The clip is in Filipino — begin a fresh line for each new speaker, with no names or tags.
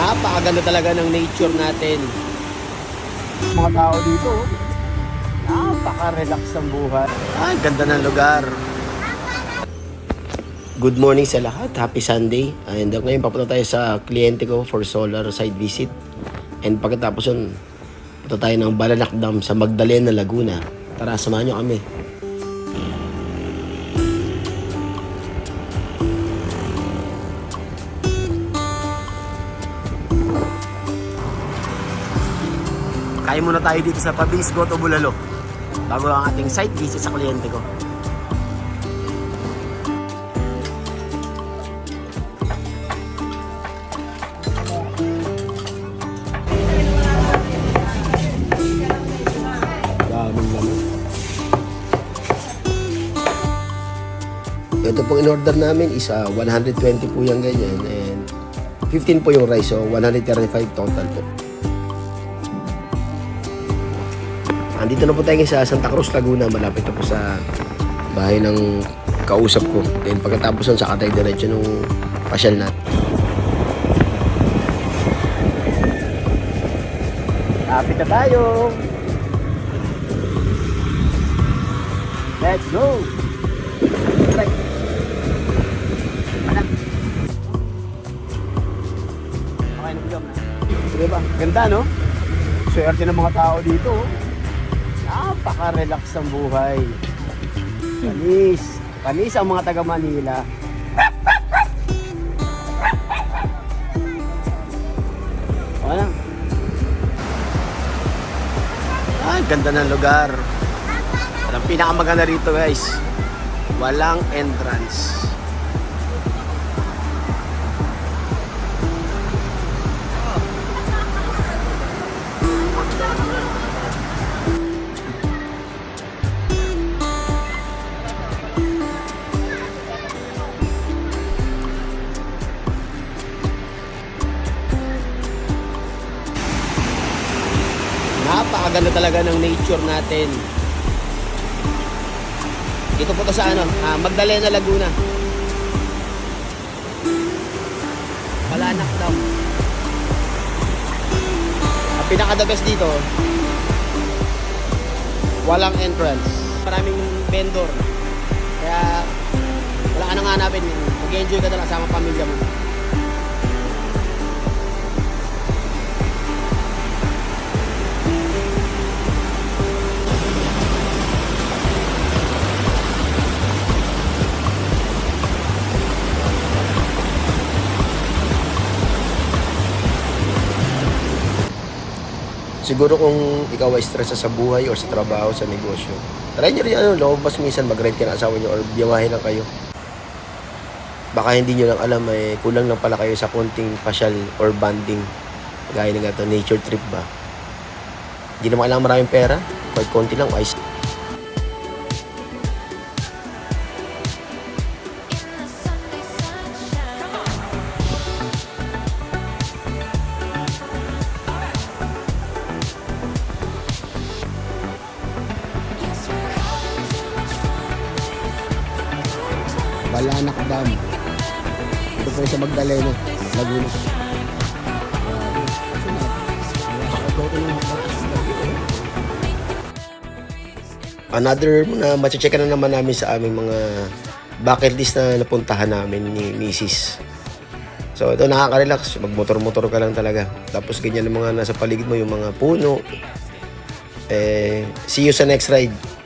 Napakaganda talaga ng nature natin. Mga tao dito, napaka-relax ng buhay. Ganda ng lugar. Good morning sa lahat. Happy Sunday. And ngayon papunta tayo sa kliyente ko for solar site visit. And pagkatapos yun, punta tayo ng Balanac Dam sa Magdalena, Laguna. Tara, samahan nyo kami. Kain muna tayo dito sa Pabings Goto, Bulalo bago ang ating site visit sa kliyente ko. Ito pong in-order namin is 120 po yung ganyan and 15 po yung rice, so 135 total po. Andito na po tayo sa Santa Cruz, Laguna. Malapit na po sa bahay ng kausap ko. Then pagkatapos nun, saka tayo diretso nung pasyal natin. Lapit na tayo! Let's go! Right. Okay na bigam na. Diba? Ganda, no? Swerte ng mga tao dito. Napaka-relax ng buhay. Panis. Panis ang mga taga Manila. Ano? Ganda ng lugar. Ang pinakamaganda rito, guys, walang entrance. Napakaganda talaga ng nature natin. Dito po to sa Magdalena, Laguna. Balanac Dam. Ang pinaka-the best dito, walang entrance. Maraming vendor. Kaya wala ka nang hanapin. Mag-enjoy ka na lang sama pamilya mo. Siguro kung ikaw ay stress sa buhay o sa trabaho, sa negosyo, try nyo rin lumabas minsan, mag-rent ka ng asawa nyo or biyahe lang kayo. Baka hindi nyo lang alam, kulang lang pala kayo sa konting pasyal or bonding. Gaya ng ito, nature trip ba? Hindi naman kailangan maraming pera, kahit konti lang, ayos. Balanac Dam. Ito po sa Magdalena, Laguna. Another na mache-check na naman namin sa aming mga bucket list na napuntahan namin ni Mrs. So ito, nakaka-relax. Magmotor-motor ka lang talaga. Tapos ganyan ang mga nasa paligid mo, yung mga puno. See you sa next ride.